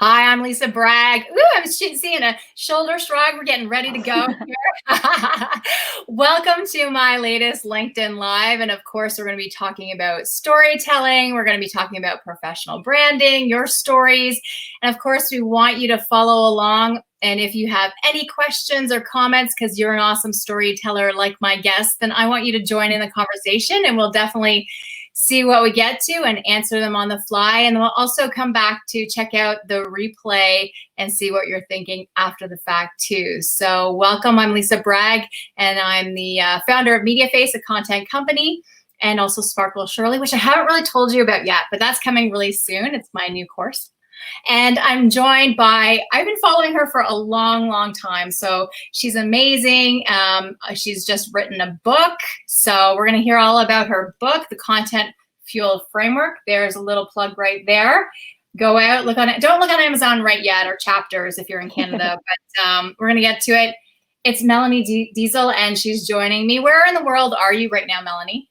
Hi, I'm Lisa Bragg. Ooh, I'm seeing a shoulder shrug. We're getting ready to go here. Welcome to my latest LinkedIn Live. And of course, we're going to be talking about storytelling. We're going to be talking about professional branding, your stories. And of course, we want you to follow along. And if you have any questions or comments, because you're an awesome storyteller like my guest, then I want you to join in the conversation, and we'll definitely see what we get to and answer them on the fly. And we'll also come back to check out the replay and see what you're thinking after the fact too. So welcome, I'm Lisa Bragg, and I'm the founder of MediaFace, a content company, and also Sparkle Shirley, which I haven't really told you about yet, but that's coming really soon. It's my new course. And I'm joined by, I've been following her for a long, long time. So she's amazing. She's just written a book. So we're going to hear all about her book, The Content Fuel Framework. There's a little plug right there. Go out, look on it. Don't look on Amazon right yet, or Chapters if you're in Canada, but we're going to get to it. It's Melanie Diesel, and she's joining me. Where in the world are you right now, Melanie?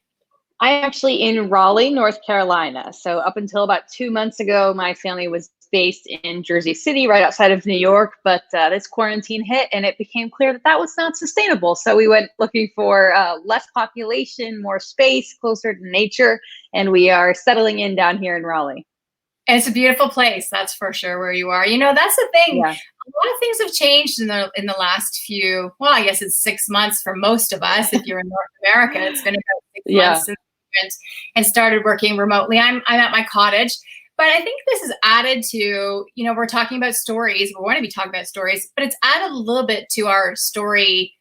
I'm actually in Raleigh, North Carolina. So up until about 2 months ago, my family was based in Jersey City, right outside of New York. But this quarantine hit, and it became clear that that was not sustainable. So we went looking for less population, more space, closer to nature, and we are settling in down here in Raleigh. And it's a beautiful place, that's for sure, where you are. You know, that's the thing. Yeah. A lot of things have changed in the last few, well, I guess it's 6 months for most of us. If you're in North America, it's been about 6 months since we went and started working remotely. I'm at my cottage. But I think this is added to, you know, we're talking about stories. We're going to be talking about stories, but it's added a little bit to our story.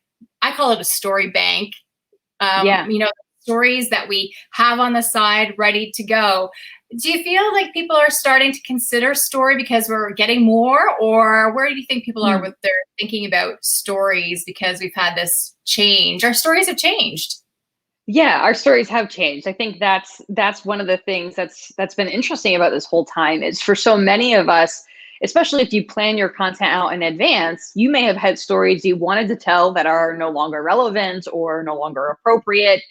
I call it a story bank. You know, stories that we have on the side ready to go. Do you feel like people are starting to consider story because we're getting more, or where do you think people are with their thinking about stories because we've had this change? Our stories have changed. Yeah, our stories have changed. I think that's one of the things that's been interesting about this whole time is for so many of us, especially if you plan your content out in advance, you may have had stories you wanted to tell that are no longer relevant or no longer appropriate.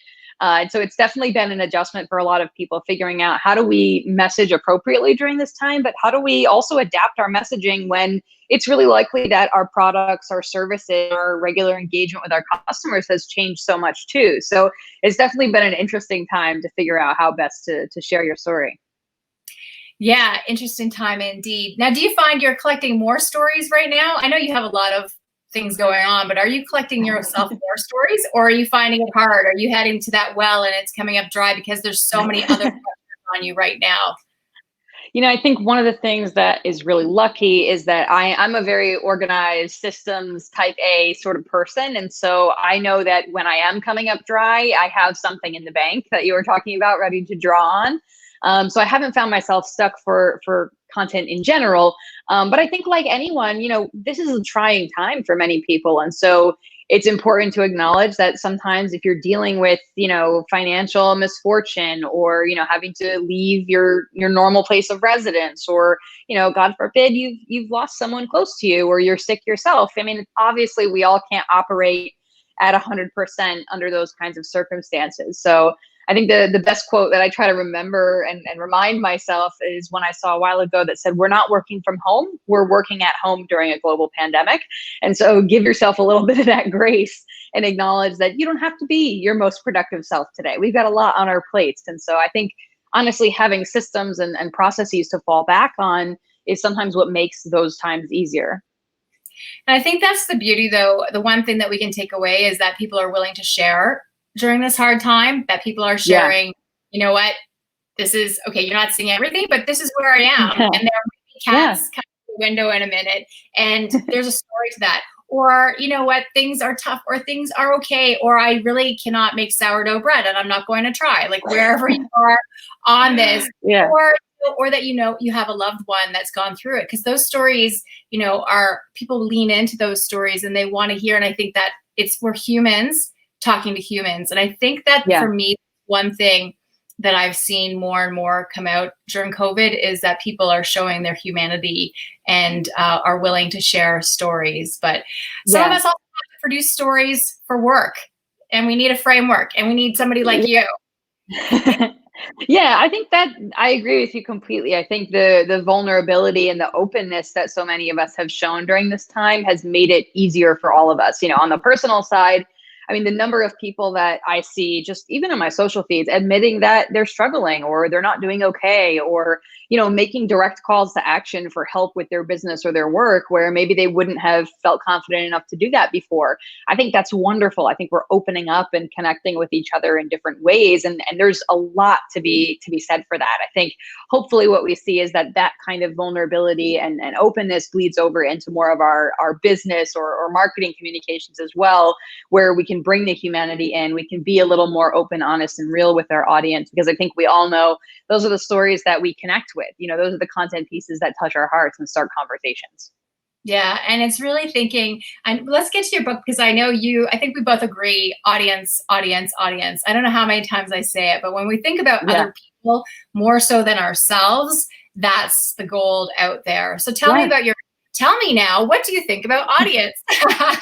And so it's definitely been an adjustment for a lot of people figuring out how do we message appropriately during this time, but how do we also adapt our messaging when it's really likely that our products, our services, our regular engagement with our customers has changed so much too. So it's definitely been an interesting time to figure out how best to share your story. Yeah, interesting time indeed. Now, do you find you're collecting more stories right now? I know you have a lot of things going on, but are you collecting yourself more stories, or are you finding it hard? Are you heading to that well and it's coming up dry because there's so many other questions on you right now? You know, I think one of the things that is really lucky is that I'm a very organized systems type A sort of person. And so I know that when I am coming up dry, I have something in the bank that you were talking about ready to draw on. So I haven't found myself stuck for content in general. But I think like anyone, you know, this is a trying time for many people. And so it's important to acknowledge that sometimes if you're dealing with, you know, financial misfortune, or, you know, having to leave your normal place of residence, or, you know, God forbid you've lost someone close to you, or you're sick yourself. I mean, obviously we all can't operate at 100% under those kinds of circumstances. So I think the best quote that I try to remember and remind myself is one I saw a while ago that said, "We're not working from home, we're working at home during a global pandemic." And so give yourself a little bit of that grace and acknowledge that you don't have to be your most productive self today. We've got a lot on our plates. And so I think honestly, having systems and processes to fall back on is sometimes what makes those times easier. And I think that's the beauty, though. The one thing that we can take away is that people are willing to share during this hard time, that people are sharing, you know what, this is, okay, you're not seeing everything, but this is where I am. And there might be cats coming through the window in a minute, and there's a story to that. Or, you know what, things are tough, or things are okay, or I really cannot make sourdough bread and I'm not going to try, like wherever you are on this. Or that, you know, you have a loved one that's gone through it, because those stories, you know, are, people lean into those stories and they want to hear. And I think that we're humans talking to humans. And I think that for me, one thing that I've seen more and more come out during COVID is that people are showing their humanity and are willing to share stories. But some of us also have to produce stories for work, and we need a framework, and we need somebody like you. Yeah, I think that I agree with you completely. I think the vulnerability and the openness that so many of us have shown during this time has made it easier for all of us. On the personal side, I mean, the number of people that I see just even in my social feeds admitting that they're struggling or they're not doing okay, or making direct calls to action for help with their business or their work where maybe they wouldn't have felt confident enough to do that before. I think that's wonderful. I think we're opening up and connecting with each other in different ways, and there's a lot to be said for that. I think hopefully what we see is that kind of vulnerability and openness bleeds over into more of our business or marketing communications as well, where we can bring the humanity in. We can be a little more open, honest, and real with our audience, because I think we all know those are the stories that we connect with. Those are the content pieces that touch our hearts and start conversations. Yeah, and it's really thinking, and let's get to your book because I think we both agree, audience, audience, audience. I don't know how many times I say it, but when we think about Yeah. other people more so than ourselves, that's the gold out there. So Yeah. tell me now, what do you think about audience?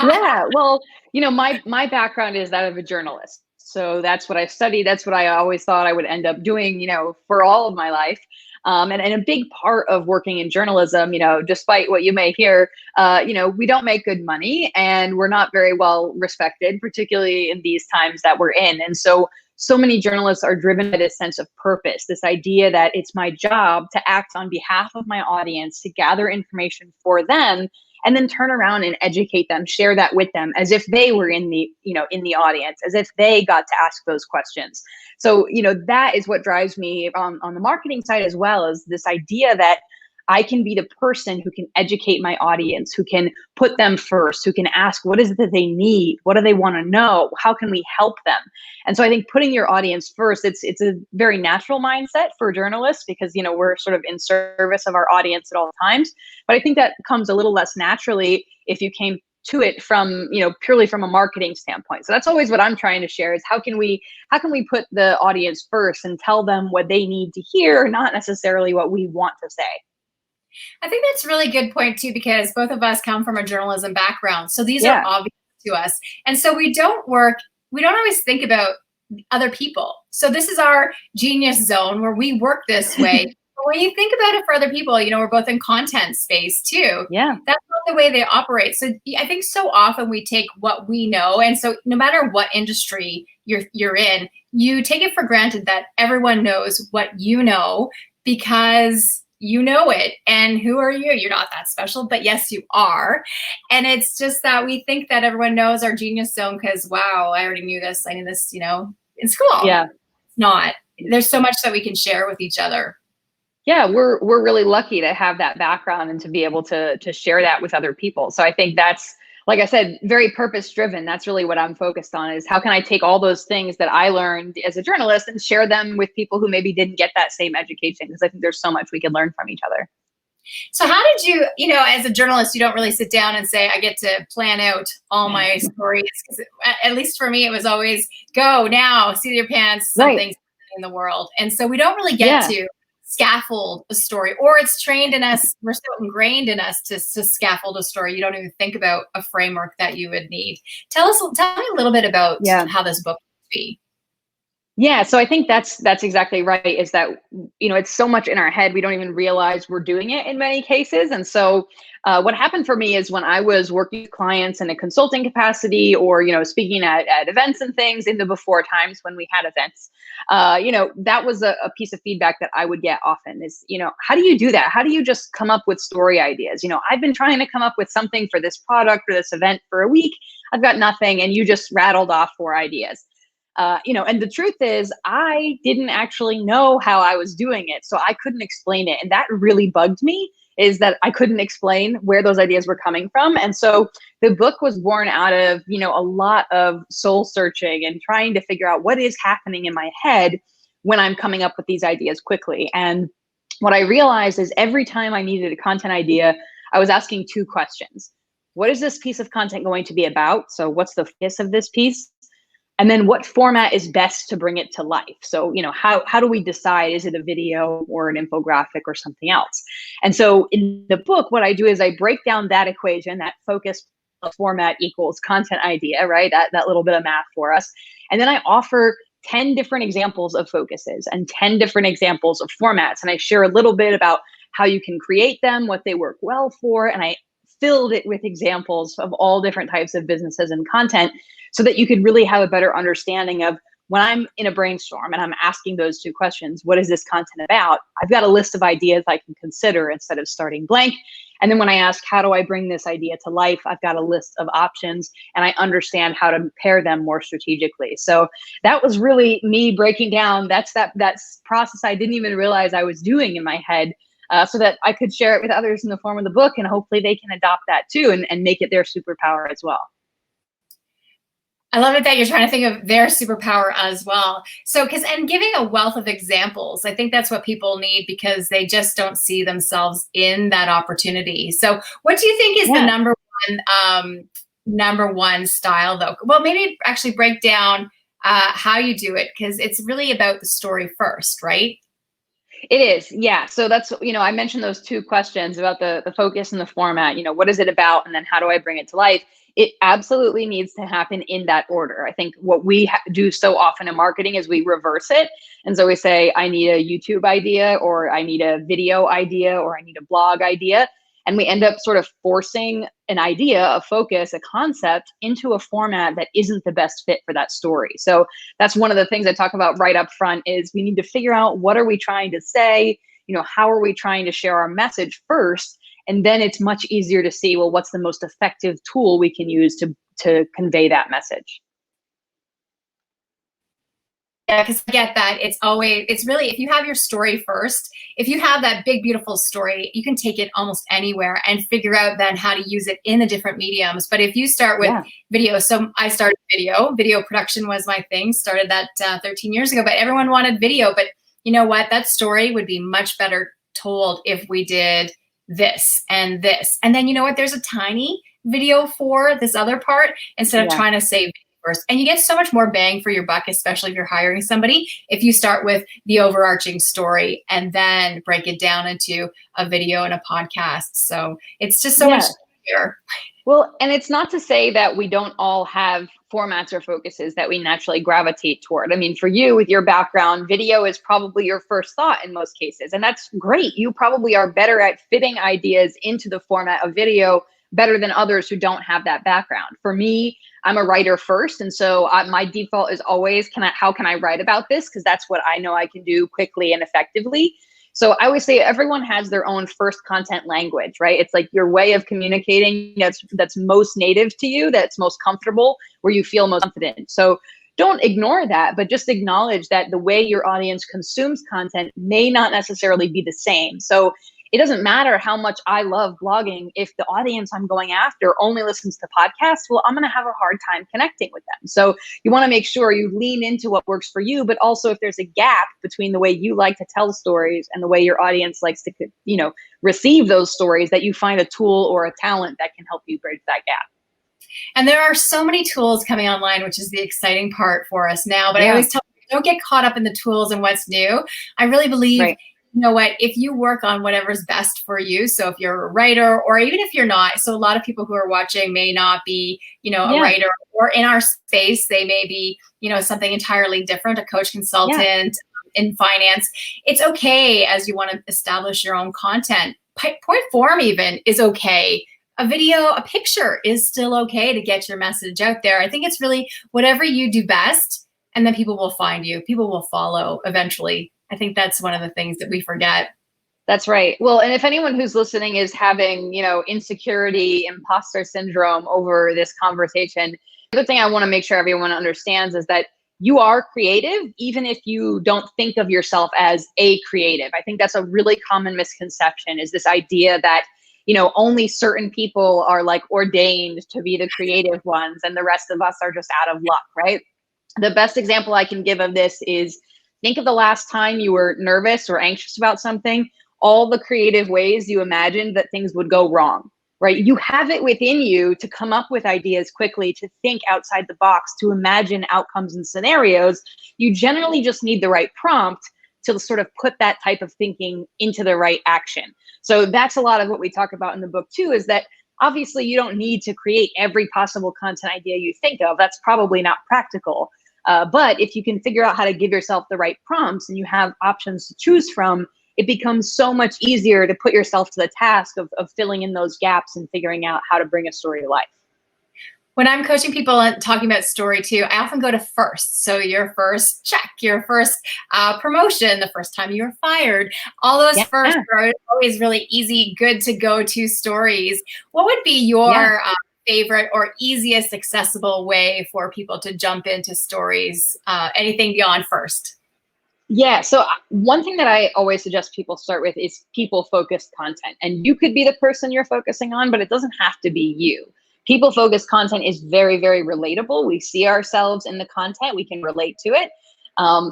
Yeah. Well, my background is that of a journalist. So that's what I studied. That's what I always thought I would end up doing, for all of my life. And a big part of working in journalism, despite what you may hear, we don't make good money and we're not very well respected, particularly in these times that we're in. And so many journalists are driven by this sense of purpose, this idea that it's my job to act on behalf of my audience, to gather information for them, and then turn around and educate them, share that with them as if they were in the audience, as if they got to ask those questions. So, that is what drives me on the marketing side as well, as this idea that I can be the person who can educate my audience, who can put them first, who can ask, what is it that they need? What do they want to know? How can we help them? And so I think putting your audience first, it's a very natural mindset for journalists because, we're sort of in service of our audience at all times. But I think that comes a little less naturally if you came to it from, purely from a marketing standpoint. So that's always what I'm trying to share is how can we put the audience first and tell them what they need to hear, not necessarily what we want to say. I think that's a really good point too, because both of us come from a journalism background. So these are Yeah. obvious to us. And so we don't always think about other people. So this is our genius zone where we work this way. But when you think about it for other people, we're both in content space too. Yeah. That's not the way they operate. So I think so often we take what we know. And so no matter what industry you're in, you take it for granted that everyone knows what you know because you know it. And who are you? You're not that special, but yes, you are. And it's just that we think that everyone knows our genius zone because, wow, I already knew this. I knew this, in school. Yeah. It's not. There's so much that we can share with each other. Yeah, we're really lucky to have that background and to be able to share that with other people. So I think that's, like I said, very purpose driven. That's really what I'm focused on is how can I take all those things that I learned as a journalist and share them with people who maybe didn't get that same education, because I think there's so much we can learn from each other. So how did you, as a journalist, you don't really sit down and say, I get to plan out all my stories. Because at least for me, it was always go now, see your pants, something's Right. in the world. And so we don't really get Yeah. to scaffold a story, or it's trained in us. We're so ingrained in us to scaffold a story. You don't even think about a framework that you would need. Tell me a little bit about Yeah. how this book would be. Yeah, so I think that's exactly right, is that it's so much in our head we don't even realize we're doing it in many cases. And so what happened for me is when I was working with clients in a consulting capacity, or speaking at events and things in the before times when we had events, that was a piece of feedback that I would get often is, how do you do that? How do you just come up with story ideas? I've been trying to come up with something for this product or this event for a week. I've got nothing, and you just rattled off 4 ideas. And the truth is, I didn't actually know how I was doing it, so I couldn't explain it, and that really bugged me. Is that I couldn't explain where those ideas were coming from, and so the book was born out of a lot of soul searching and trying to figure out what is happening in my head when I'm coming up with these ideas quickly. And what I realized is every time I needed a content idea, I was asking two questions: what is this piece of content going to be about? So, what's the focus of this piece? And then what format is best to bring it to life? So, how do we decide, is it a video or an infographic or something else? And so in the book, what I do is I break down that equation, that focus plus format equals content idea, right? That little bit of math for us. And then I offer 10 different examples of focuses and 10 different examples of formats. And I share a little bit about how you can create them, what they work well for. And I filled it with examples of all different types of businesses and content so that you could really have a better understanding of when I'm in a brainstorm and I'm asking those two questions, what is this content about? I've got a list of ideas I can consider instead of starting blank. And then when I ask, how do I bring this idea to life? I've got a list of options and I understand how to pair them more strategically. So that was really me breaking down. That's process I didn't even realize I was doing in my head, so that I could share it with others in the form of the book, and hopefully they can adopt that too and make it their superpower as well. I love it that you're trying to think of their superpower as well. So, and giving a wealth of examples, I think that's what people need because they just don't see themselves in that opportunity. So, what do you think is the number one style, though? Well, maybe actually break down how you do it, because it's really about the story first, right? It is, yeah. So that's, I mentioned those two questions about the focus and the format. What is it about, and then how do I bring it to life? It absolutely needs to happen in that order. I think what we do so often in marketing is we reverse it. And so we say, I need a YouTube idea, or I need a video idea, or I need a blog idea. And we end up sort of forcing an idea, a focus, a concept into a format that isn't the best fit for that story. So that's one of the things I talk about right up front is we need to figure out, what are we trying to say? How are we trying to share our message first? And then it's much easier to see, well, what's the most effective tool we can use to convey that message? Yeah, because I get that. It's really, if you have your story first, if you have that big, beautiful story, you can take it almost anywhere and figure out then how to use it in the different mediums. But if you start with video, so I started video production was my thing, started that 13 years ago, but everyone wanted video. But you know what? That story would be much better told if we did this and this. And then you know what? There's a tiny video for this other part instead of trying to say first. And you get so much more bang for your buck, especially if you're hiring somebody, if you start with the overarching story and then break it down into a video and a podcast. So it's just so much easier. Well, and it's not to say that we don't all have formats or focuses that we naturally gravitate toward. I mean, for you, with your background, video is probably your first thought in most cases. And that's great. You probably are better at fitting ideas into the format of video better than others who don't have that background. For me, I'm a writer first. And so my default is always, how can I write about this? Because that's what I know I can do quickly and effectively. So I always say everyone has their own first content language, right? It's like your way of communicating that's most native to you, that's most comfortable, where you feel most confident. So don't ignore that, but just acknowledge that the way your audience consumes content may not necessarily be the same. So it doesn't matter how much I love blogging. If the audience I'm going after only listens to podcasts, well, I'm going to have a hard time connecting with them. So you want to make sure you lean into what works for you, but also if there's a gap between the way you like to tell stories and the way your audience likes to, receive those stories, that you find a tool or a talent that can help you bridge that gap. And there are so many tools coming online, which is the exciting part for us now. But I always tell people, don't get caught up in the tools and what's new. I really believe you know what, if you work on whatever's best for you, so if you're a writer, or even if you're not, so a lot of people who are watching may not be, a writer, or in our space, they may be, something entirely different, a coach, consultant, in finance. It's okay as you want to establish your own content. Point form even is okay. A video, a picture is still okay to get your message out there. I think it's really whatever you do best, and then people will find you. People will follow eventually. I think that's one of the things that we forget. That's right. Well, and if anyone who's listening is having, insecurity, imposter syndrome over this conversation, the other thing I want to make sure everyone understands is that you are creative, even if you don't think of yourself as a creative. I think that's a really common misconception, is this idea that, only certain people are like ordained to be the creative ones and the rest of us are just out of luck, right? The best example I can give of this is, think of the last time you were nervous or anxious about something, all the creative ways you imagined that things would go wrong, right? You have it within you to come up with ideas quickly, to think outside the box, to imagine outcomes and scenarios. You generally just need the right prompt to sort of put that type of thinking into the right action. So that's a lot of what we talk about in the book too, is that obviously you don't need to create every possible content idea you think of. That's probably not practical. But if you can figure out how to give yourself the right prompts and you have options to choose from, it becomes so much easier to put yourself to the task of filling in those gaps and figuring out how to bring a story to life. When I'm coaching people and talking about story too, I often go to first. So your first check, your first promotion, the first time you were fired, all those Yeah. first are always really easy, good to go to stories. What would be Yeah. your favorite or easiest accessible way for people to jump into stories, anything beyond first? Yeah. So one thing that I always suggest people start with is people focused content. And you could be the person you're focusing on, but it doesn't have to be you. People focused content is very, very relatable. We see ourselves in the content, we can relate to it.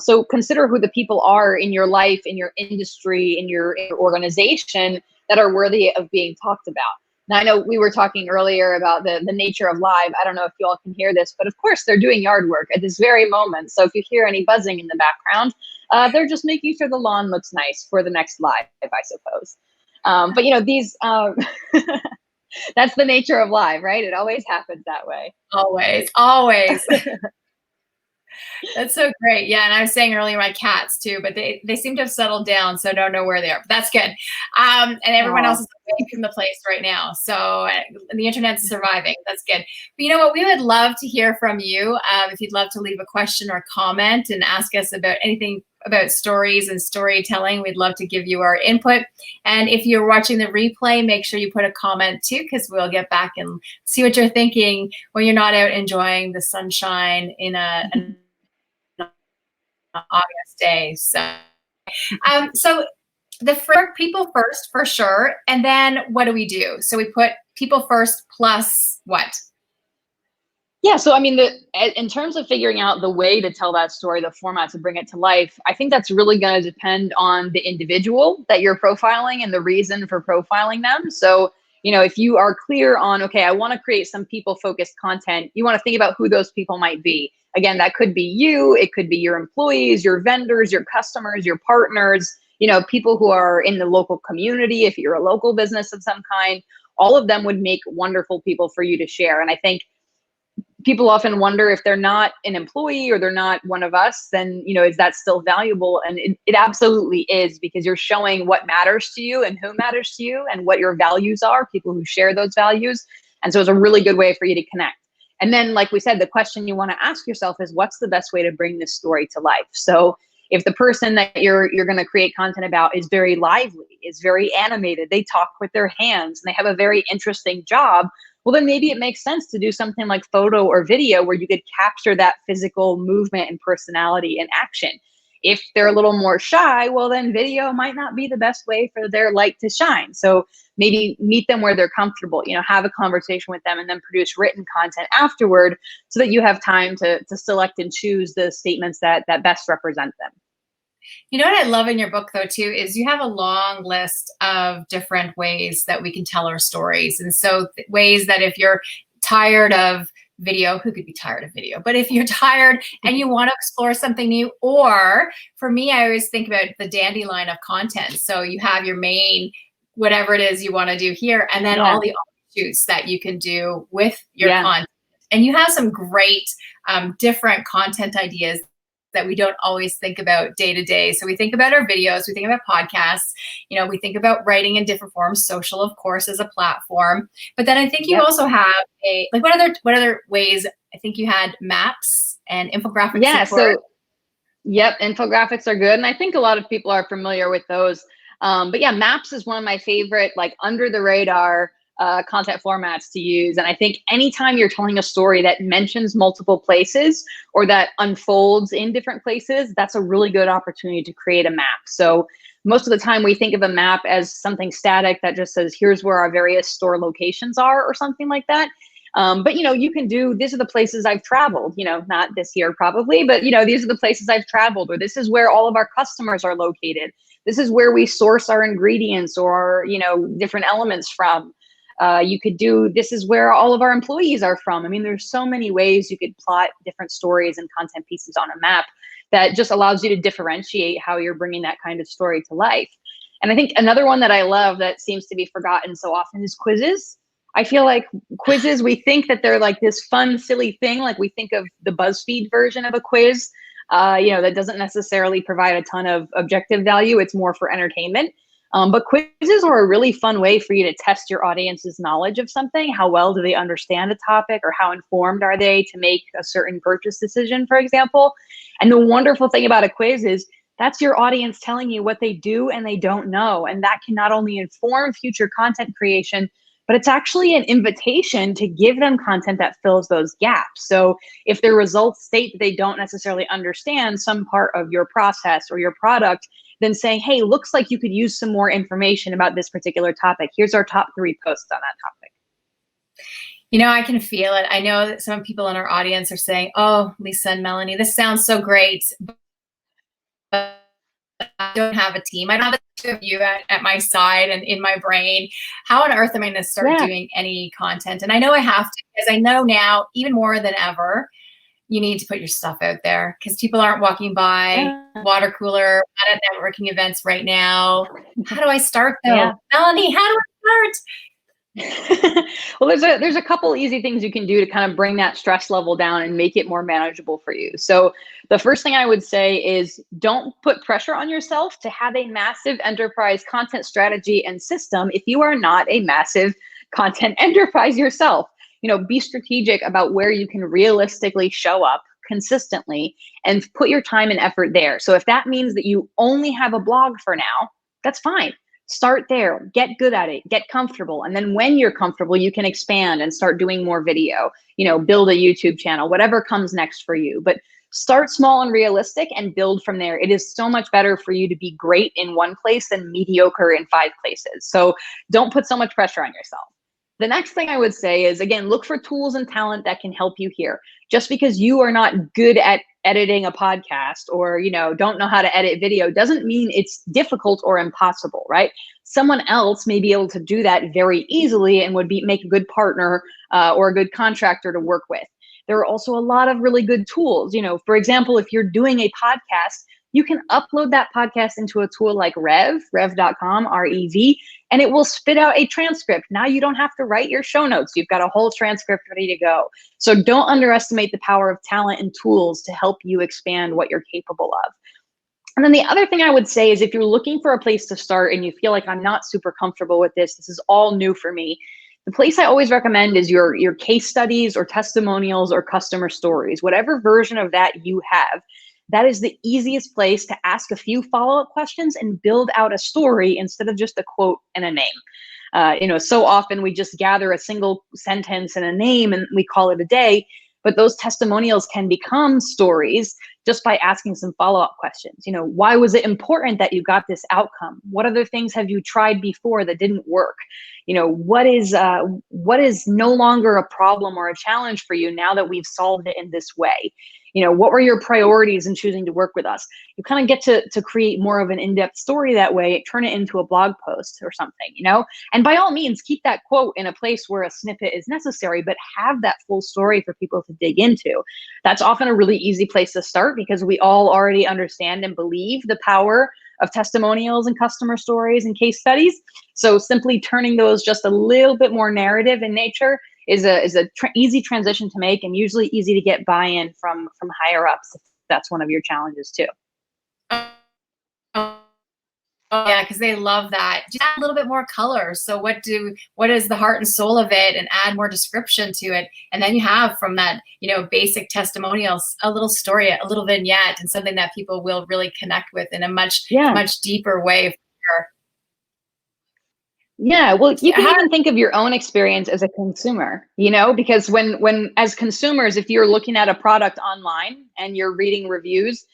So consider who the people are in your life, in your industry, in your organization that are worthy of being talked about. Now, I know we were talking earlier about the nature of live. I don't know if you all can hear this, but of course they're doing yard work at this very moment. So if you hear any buzzing in the background, they're just making sure the lawn looks nice for the next live, I suppose. But these, that's the nature of live, right? It always happens that way. Always, always. That's so great. Yeah, and I was saying earlier my cats too, but they seem to have settled down, so I don't know where they are. But that's good. And everyone else is away from the place right now, so the internet's surviving. That's good. But you know what? We would love to hear from you. If you'd love to leave a question or comment and ask us about anything about stories and storytelling, we'd love to give you our input. And if you're watching the replay, make sure you put a comment too, because we'll get back and see what you're thinking when you're not out enjoying the sunshine in an August day. So the people first for sure. And then what do we do? So we put people first plus what? Yeah, so I mean, in terms of figuring out the way to tell that story, the format to bring it to life, I think that's really going to depend on the individual that you're profiling and the reason for profiling them. So, if you are clear on, okay, I want to create some people-focused content, you want to think about who those people might be. Again, that could be you, it could be your employees, your vendors, your customers, your partners, people who are in the local community, if you're a local business of some kind. All of them would make wonderful people for you to share. And I think people often wonder if they're not an employee or they're not one of us, then, is that still valuable? And it absolutely is, because you're showing what matters to you and who matters to you and what your values are, people who share those values. And so it's a really good way for you to connect. And then, like we said, the question you want to ask yourself is, what's the best way to bring this story to life? So if the person that you're going to create content about is very lively, is very animated, they talk with their hands, and they have a very interesting job, well, then maybe it makes sense to do something like photo or video where you could capture that physical movement and personality in action. If they're a little more shy, well, then video might not be the best way for their light to shine. So maybe meet them where they're comfortable, have a conversation with them, and then produce written content afterward so that you have time to select and choose the statements that best represent them. You know what I love in your book, though, too, is you have a long list of different ways that we can tell our stories. And so ways that if you're tired of video, who could be tired of video? But if you're tired and you want to explore something new, or for me, I always think about the dandelion of content. So you have your main, whatever it is you want to do here, and then all the offshoots that you can do with your content. And you have some great different content ideas that we don't always think about day to day. So we think about our videos, we think about podcasts, we think about writing in different forms, social, of course, as a platform. But then I think you also have what other ways? I think you had maps and infographics. Yeah. So, infographics are good. And I think a lot of people are familiar with those. But yeah, maps is one of my favorite, like under the radar content formats to use. And I think anytime you're telling a story that mentions multiple places or that unfolds in different places, that's a really good opportunity to create a map. So most of the time we think of a map as something static that just says, here's where our various store locations are or something like that. But you can do, these are the places I've traveled, not this year probably, but these are the places I've traveled, or this is where all of our customers are located. This is where we source our ingredients or, different elements from. You could do, this is where all of our employees are from. I mean, there's so many ways you could plot different stories and content pieces on a map that just allows you to differentiate how you're bringing that kind of story to life. And I think another one that I love that seems to be forgotten so often is quizzes. I feel like quizzes, we think that they're like this fun, silly thing. Like we think of the BuzzFeed version of a quiz, that doesn't necessarily provide a ton of objective value. It's more for entertainment. But quizzes are a really fun way for you to test your audience's knowledge of something. How well do they understand a topic, or how informed are they to make a certain purchase decision, for example? And the wonderful thing about a quiz is that's your audience telling you what they do and they don't know. And that can not only inform future content creation, but it's actually an invitation to give them content that fills those gaps. So if their results state that they don't necessarily understand some part of your process or your product, then saying, hey, looks like you could use some more information about this particular topic. Here's our top 3 posts on that topic. I can feel it. I know that some people in our audience are saying, oh, Lisa and Melanie, this sounds so great, but I don't have a team. I don't have the 2 of you at my side and in my brain. How on earth am I going to start doing any content? And I know I have to, because I know now, even more than ever, you need to put your stuff out there, because people aren't walking by water cooler at networking events right now. How do I start though? Melanie, how do I start? Well, there's a couple easy things you can do to kind of bring that stress level down and make it more manageable for you. So the first thing I would say is don't put pressure on yourself to have a massive enterprise content strategy and system if you are not a massive content enterprise yourself. Be strategic about where you can realistically show up consistently and put your time and effort there. So if that means that you only have a blog for now, that's fine. Start there, get good at it, get comfortable. And then when you're comfortable, you can expand and start doing more video, build a YouTube channel, whatever comes next for you. But start small and realistic and build from there. It is so much better for you to be great in one place than mediocre in 5 places. So don't put so much pressure on yourself. The next thing I would say is, again, look for tools and talent that can help you here. Just because you are not good at editing a podcast or, don't know how to edit video doesn't mean it's difficult or impossible, right? Someone else may be able to do that very easily and would make a good partner or a good contractor to work with. There are also a lot of really good tools. For example, if you're doing a podcast, you can upload that podcast into a tool like rev.com, R-E-V, and it will spit out a transcript. Now you don't have to write your show notes. You've got a whole transcript ready to go. So don't underestimate the power of talent and tools to help you expand what you're capable of. And then the other thing I would say is, if you're looking for a place to start and you feel like I'm not super comfortable with this is all new for me, the place I always recommend is your case studies or testimonials or customer stories, whatever version of that you have. That is the easiest place to ask a few follow-up questions and build out a story instead of just a quote and a name. So often we just gather a single sentence and a name and we call it a day, but those testimonials can become stories just by asking some follow-up questions. Why was it important that you got this outcome? What other things have you tried before that didn't work? What is no longer a problem or a challenge for you now that we've solved it in this way? What were your priorities in choosing to work with us? You kind of get to create more of an in-depth story that way, turn it into a blog post or something, and by all means, keep that quote in a place where a snippet is necessary, but have that full story for people to dig into. That's often a really easy place to start because we all already understand and believe the power of testimonials and customer stories and case studies. So simply turning those just a little bit more narrative in nature is a easy transition to make, and usually easy to get buy-in from higher ups if that's one of your challenges too. Oh, yeah, because they love that. Just add a little bit more color. So what is the heart and soul of it, and add more description to it. And then you have from that, basic testimonials, a little story, a little vignette, and something that people will really connect with in a much deeper way. Yeah, well, you can even think of your own experience as a consumer, because when as consumers, if you're looking at a product online and you're reading reviews,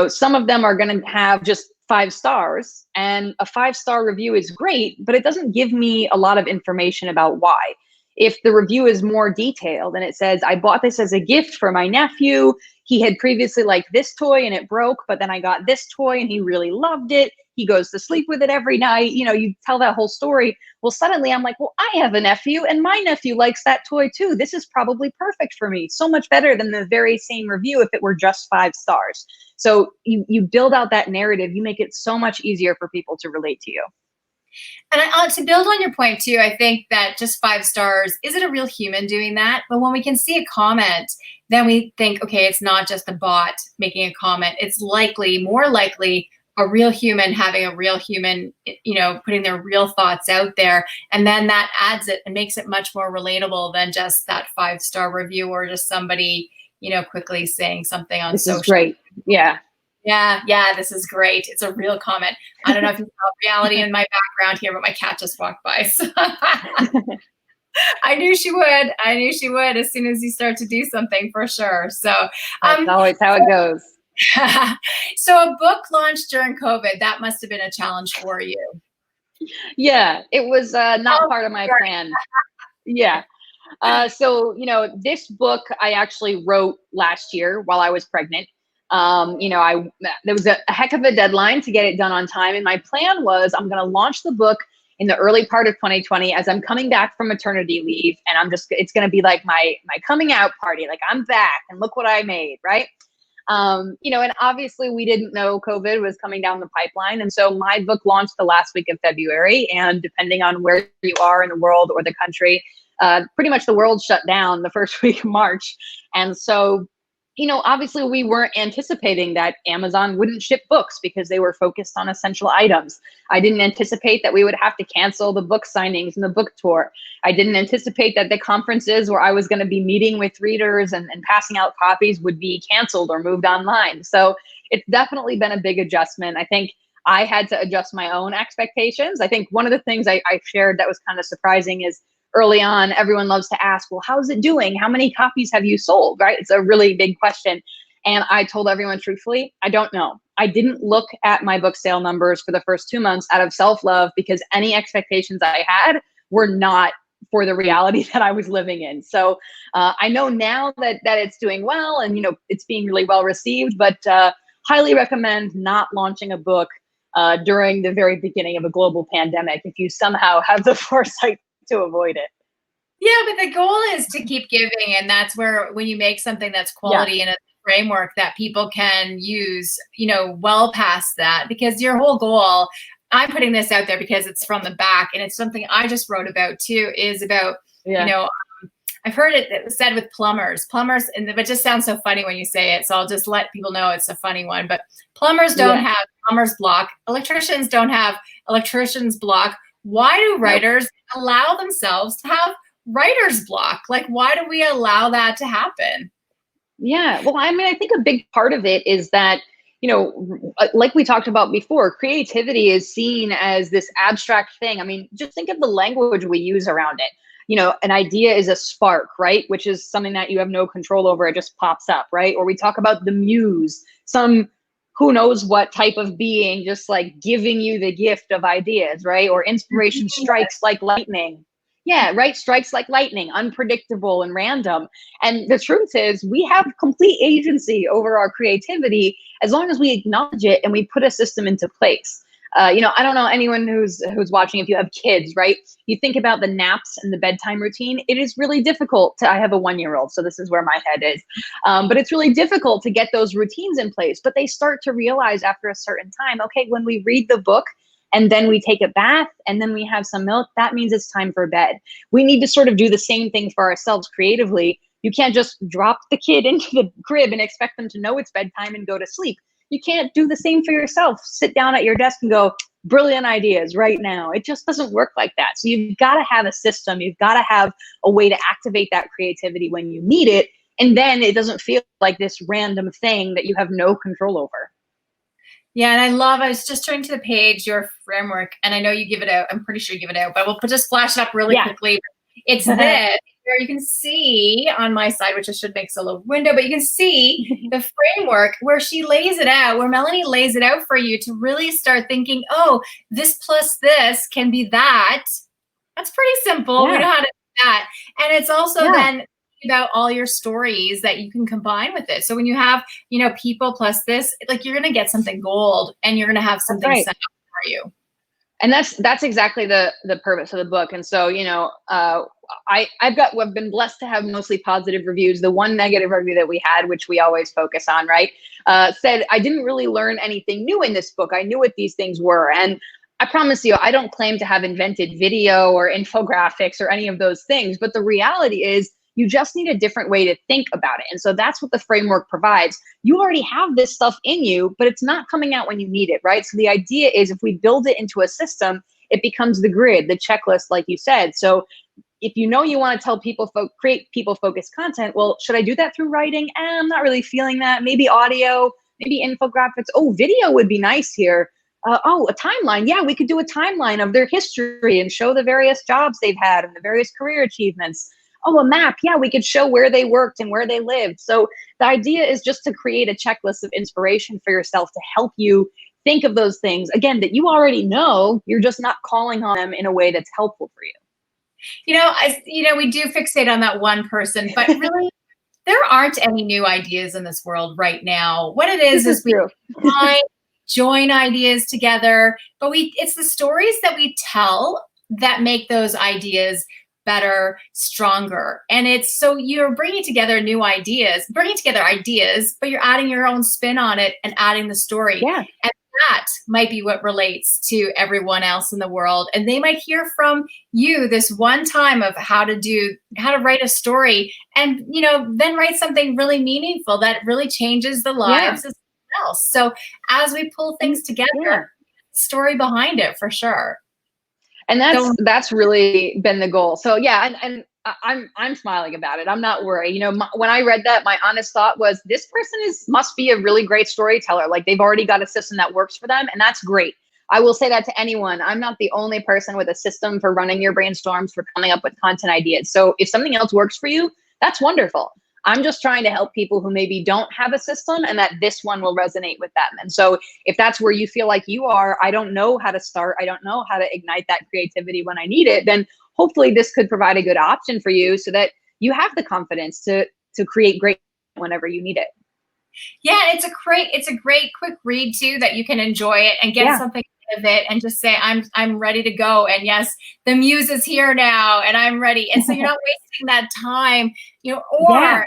some of them are going to have just 5 stars, and a 5-star review is great, but it doesn't give me a lot of information about why. If the review is more detailed and it says, I bought this as a gift for my nephew, he had previously liked this toy and it broke, but then I got this toy and he really loved it. He goes to sleep with it every night. You tell that whole story. Well, suddenly I'm like, well, I have a nephew and my nephew likes that toy too. This is probably perfect for me. So much better than the very same review if it were just 5 stars. So you build out that narrative. You make it so much easier for people to relate to you. And to build on your point too, I think that just 5 stars, is it a real human doing that? But when we can see a comment, then we think, okay, it's not just a bot making a comment. It's likely, more likely, a real human having a real human, putting their real thoughts out there. And then that adds it and makes it much more relatable than just that 5 star review or just somebody, quickly saying something on This is social. great. Yeah. Yeah, this is great. It's a real comment. I don't know if you saw reality in my background here, but my cat just walked by. So I knew she would. I knew she would as soon as you start to do something, for sure. So, That's always how it goes. so a book launched during COVID, that must have been a challenge for you. Yeah, it was not part of my plan. Yeah. So, this book I actually wrote last year while I was pregnant. There was a heck of a deadline to get it done on time. And my plan was I'm going to launch the book in the early part of 2020 as I'm coming back from maternity leave. And it's going to be like my coming out party. Like, I'm back and look what I made. Right. And obviously we didn't know COVID was coming down the pipeline. And so my book launched the last week of February. And depending on where you are in the world or the country, pretty much the world shut down the first week of March. And so, obviously we weren't anticipating that Amazon wouldn't ship books because they were focused on essential items. I didn't anticipate that we would have to cancel the book signings and the book tour. I didn't anticipate that the conferences where I was going to be meeting with readers and passing out copies would be canceled or moved online. So it's definitely been a big adjustment. I think I had to adjust my own expectations. I think one of the things I shared that was kind of surprising is early on, everyone loves to ask, well, how's it doing? How many copies have you sold, right? It's a really big question. And I told everyone truthfully, I don't know. I didn't look at my book sale numbers for the first 2 months out of self-love because any expectations I had were not for the reality that I was living in. So I know now that it's doing well and, it's being really well received, but highly recommend not launching a book during the very beginning of a global pandemic if you somehow have the foresight to avoid it. Yeah, but the goal is to keep giving. And that's where, when you make something that's quality in a framework that people can use, well past that, because your whole goal, I'm putting this out there because it's from the back and it's something I just wrote about too, is about, I've heard it said with plumbers, and it just sounds so funny when you say it. So I'll just let people know it's a funny one, but plumbers don't have plumber's block. Electricians don't have electrician's block. Why do writers allow themselves to have writer's block? Like, why do we allow that to happen? Yeah. Well, I mean, I think a big part of it is that, like we talked about before, creativity is seen as this abstract thing. I mean, just think of the language we use around it. An idea is a spark, right? Which is something that you have no control over. It just pops up, right? Or we talk about the muse, some who knows what type of being, just like giving you the gift of ideas, right? Or inspiration strikes like lightning. Yeah, right. Strikes like lightning, unpredictable and random. And the truth is, we have complete agency over our creativity as long as we acknowledge it and we put a system into place. I don't know anyone who's watching, if you have kids, right? You think about the naps and the bedtime routine. It is really difficult I have a 1-year-old, so this is where my head is. But it's really difficult to get those routines in place. But they start to realize after a certain time, okay, when we read the book and then we take a bath and then we have some milk, that means it's time for bed. We need to sort of do the same thing for ourselves creatively. You can't just drop the kid into the crib and expect them to know it's bedtime and go to sleep. You can't do the same for yourself. Sit down at your desk and go, brilliant ideas right now. It just doesn't work like that. So you've got to have a system. You've got to have a way to activate that creativity when you need it. And then it doesn't feel like this random thing that you have no control over. Yeah, and I was just turning to the page, your framework, and I know you give it out. I'm pretty sure you give it out, but we'll just flash it up really quickly. It's this, where you can see on my side, which I should make a little window, but you can see the framework where she lays it out, where Melanie lays it out for you to really start thinking, oh, this plus this can be that. That's pretty simple. We know how to do that. And it's also then about all your stories that you can combine with it. So when you have, people plus this, like, you're going to get something gold and you're going to have something set up for you. And that's exactly the purpose of the book. And so, I've been blessed to have mostly positive reviews. The one negative review that we had, which we always focus on, right, said I didn't really learn anything new in this book. I knew what these things were. And I promise you, I don't claim to have invented video or infographics or any of those things, but the reality is you just need a different way to think about it. And so that's what the framework provides. You already have this stuff in you, but it's not coming out when you need it, right? So the idea is if we build it into a system, it becomes the grid, the checklist, like you said. So if you know you want to tell people, create people focused content, well, should I do that through writing? I'm not really feeling that. Maybe audio, maybe infographics. Oh, video would be nice here. Oh, a timeline. Yeah, we could do a timeline of their history and show the various jobs they've had and the various career achievements. Oh, a map. Yeah, we could show where they worked and where they lived. So the idea is just to create a checklist of inspiration for yourself to help you think of those things, again, that you already know. You're just not calling on them in a way that's helpful for you. We do fixate on that one person, but really, there aren't any new ideas in this world right now. What it is we join ideas together, but it's the stories that we tell that make those ideas better, stronger. And it's so you're bringing together ideas, but you're adding your own spin on it and adding the story. Yeah. And that might be what relates to everyone else in the world. And they might hear from you this one time of how to write a story and, then write something really meaningful that really changes the lives of someone else. So as we pull things together, story behind it for sure. And that's really been the goal. So yeah, and I'm smiling about it. I'm not worried. When I read that, my honest thought was, this person must be a really great storyteller. Like, they've already got a system that works for them, and that's great. I will say that to anyone. I'm not the only person with a system for running your brainstorms, for coming up with content ideas. So if something else works for you, that's wonderful. I'm just trying to help people who maybe don't have a system, and that this one will resonate with them. And so if that's where you feel like you are, I don't know how to start, I don't know how to ignite that creativity when I need it, then hopefully this could provide a good option for you so that you have the confidence to create great whenever you need it. Yeah, it's a great quick read too, that you can enjoy it and get something out of it and just say, I'm ready to go. And yes, the muse is here now and I'm ready. And so you're not wasting that time, or I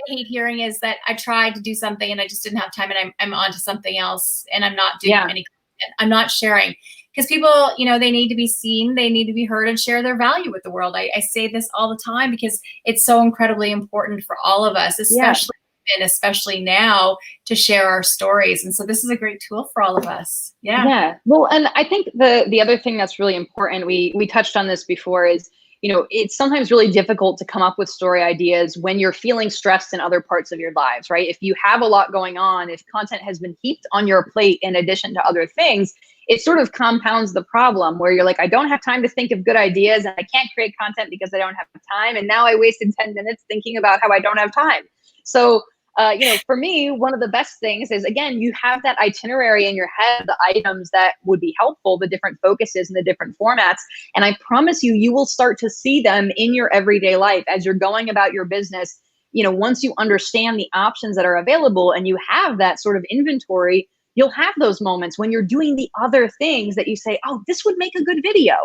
hate hearing is that I tried to do something and I just didn't have time, and I'm on to something else and I'm not doing any content. I'm not sharing. Because people, they need to be seen, they need to be heard and share their value with the world. I say this all the time because it's so incredibly important for all of us, especially now, to share our stories. And so this is a great tool for all of us. Yeah. Well, and I think the other thing that's really important, we touched on this before, is, it's sometimes really difficult to come up with story ideas when you're feeling stressed in other parts of your lives, right? If you have a lot going on, if content has been heaped on your plate in addition to other things, it sort of compounds the problem where you're like, I don't have time to think of good ideas and I can't create content because I don't have time. And now I wasted 10 minutes thinking about how I don't have time. So, for me, one of the best things is, again, you have that itinerary in your head, the items that would be helpful, the different focuses and the different formats. And I promise you, you will start to see them in your everyday life as you're going about your business. Once you understand the options that are available and you have that sort of inventory, you'll have those moments when you're doing the other things that you say, oh, this would make a good video.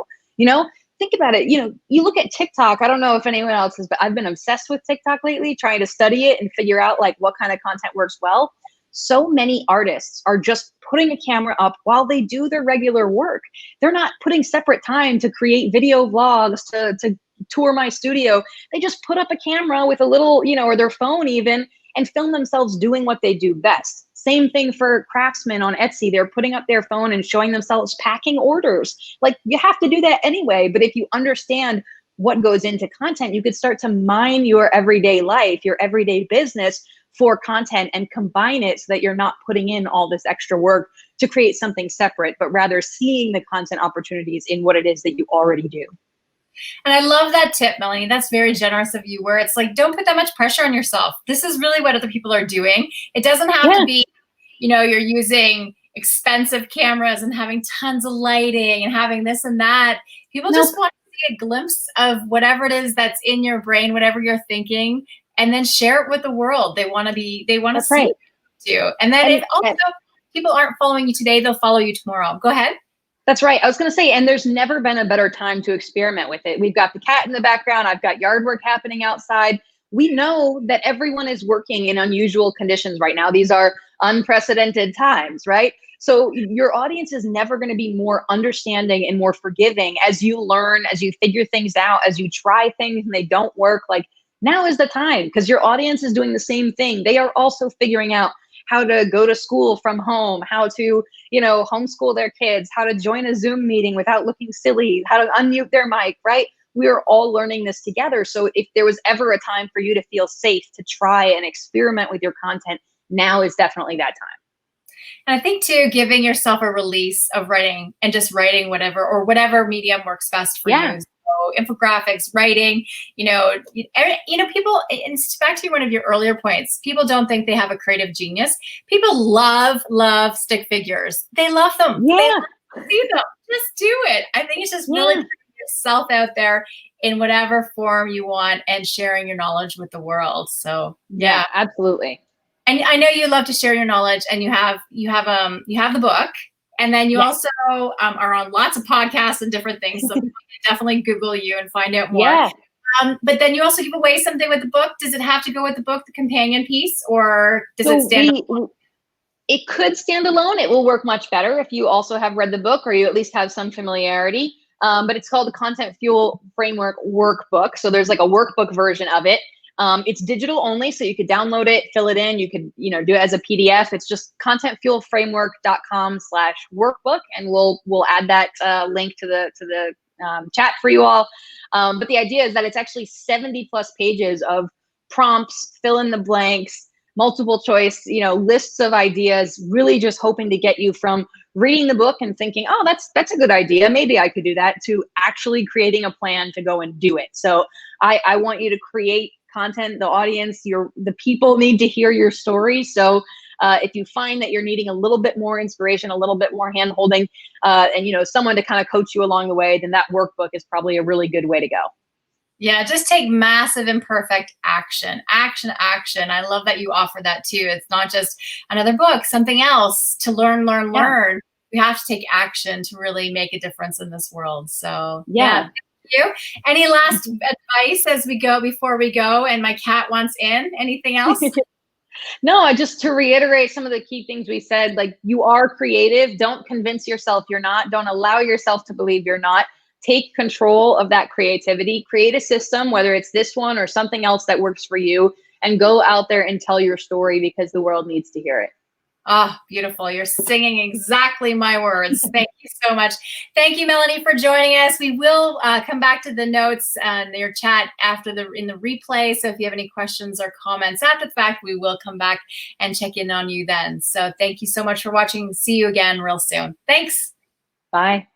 Think about it. You look at TikTok. I don't know if anyone else is, but I've been obsessed with TikTok lately, trying to study it and figure out like what kind of content works well. So many artists are just putting a camera up while they do their regular work. They're not putting separate time to create video vlogs, to tour my studio. They just put up a camera with a little, or their phone even, and film themselves doing what they do best. Same thing for craftsmen on Etsy. They're putting up their phone and showing themselves packing orders. Like, you have to do that anyway. But if you understand what goes into content, you could start to mine your everyday life, your everyday business for content and combine it so that you're not putting in all this extra work to create something separate, but rather seeing the content opportunities in what it is that you already do. And I love that tip, Melanie. That's very generous of you, where it's like, don't put that much pressure on yourself. This is really what other people are doing. It doesn't have to be, you're using expensive cameras and having tons of lighting and having this and that. People just want to see a glimpse of whatever it is that's in your brain, whatever you're thinking, and then share it with the world. They want to see it too. And then if people aren't following you today, they'll follow you tomorrow. Go ahead. That's right. I was going to say, and there's never been a better time to experiment with it. We've got the cat in the background. I've got yard work happening outside. We know that everyone is working in unusual conditions right now. These are unprecedented times, right? So your audience is never going to be more understanding and more forgiving as you learn, as you figure things out, as you try things and they don't work. Like, now is the time, because your audience is doing the same thing. They are also figuring out how to go to school from home, how to, homeschool their kids, how to join a Zoom meeting without looking silly, how to unmute their mic, right? We are all learning this together. So if there was ever a time for you to feel safe to try and experiment with your content, now is definitely that time. And I think too, giving yourself a release of writing and just writing whatever medium works best for you. So infographics, writing, people, and back to one of your earlier points, people don't think they have a creative genius. People love stick figures. They love them. Yeah. They love to see them. Just do it. I think it's just really putting yourself out there in whatever form you want and sharing your knowledge with the world. So yeah, absolutely. And I know you love to share your knowledge, and you have the book, and then you also are on lots of podcasts and different things. So definitely Google you and find out more. Yeah. But then you also give away something with the book. Does it have to go with the book, the companion piece, or does it stand alone? It could stand alone. It will work much better if you also have read the book, or you at least have some familiarity. But it's called the Content Fuel Framework Workbook. So there's like a workbook version of it. It's digital only, so you could download it, fill it in. You could, do it as a PDF. It's just contentfuelframework.com/workbook, and we'll add that link to the chat for you all. But the idea is that it's actually 70 plus pages of prompts, fill in the blanks, multiple choice, lists of ideas, really just hoping to get you from reading the book and thinking, oh, that's a good idea, maybe I could do that, to actually creating a plan to go and do it. So I want you to create content. The audience, the people need to hear your story. So if you find that you're needing a little bit more inspiration, a little bit more hand holding, and someone to kind of coach you along the way, then that workbook is probably a really good way to go. Yeah, just take massive imperfect action. Action. I love that you offer that too. It's not just another book, something else to learn. We have to take action to really make a difference in this world. So thank you. Any last advice before we go and my cat wants in? Anything else? No, just to reiterate some of the key things we said, like, you are creative. Don't convince yourself you're not. Don't allow yourself to believe you're not. Take control of that creativity. Create a system, whether it's this one or something else that works for you, and go out there and tell your story, because the world needs to hear it. Oh, beautiful. You're singing exactly my words. Thank you so much. Thank you, Melanie, for joining us. We will come back to the notes and your chat in the replay. So if you have any questions or comments after the fact, we will come back and check in on you then. So thank you so much for watching. See you again real soon. Thanks. Bye.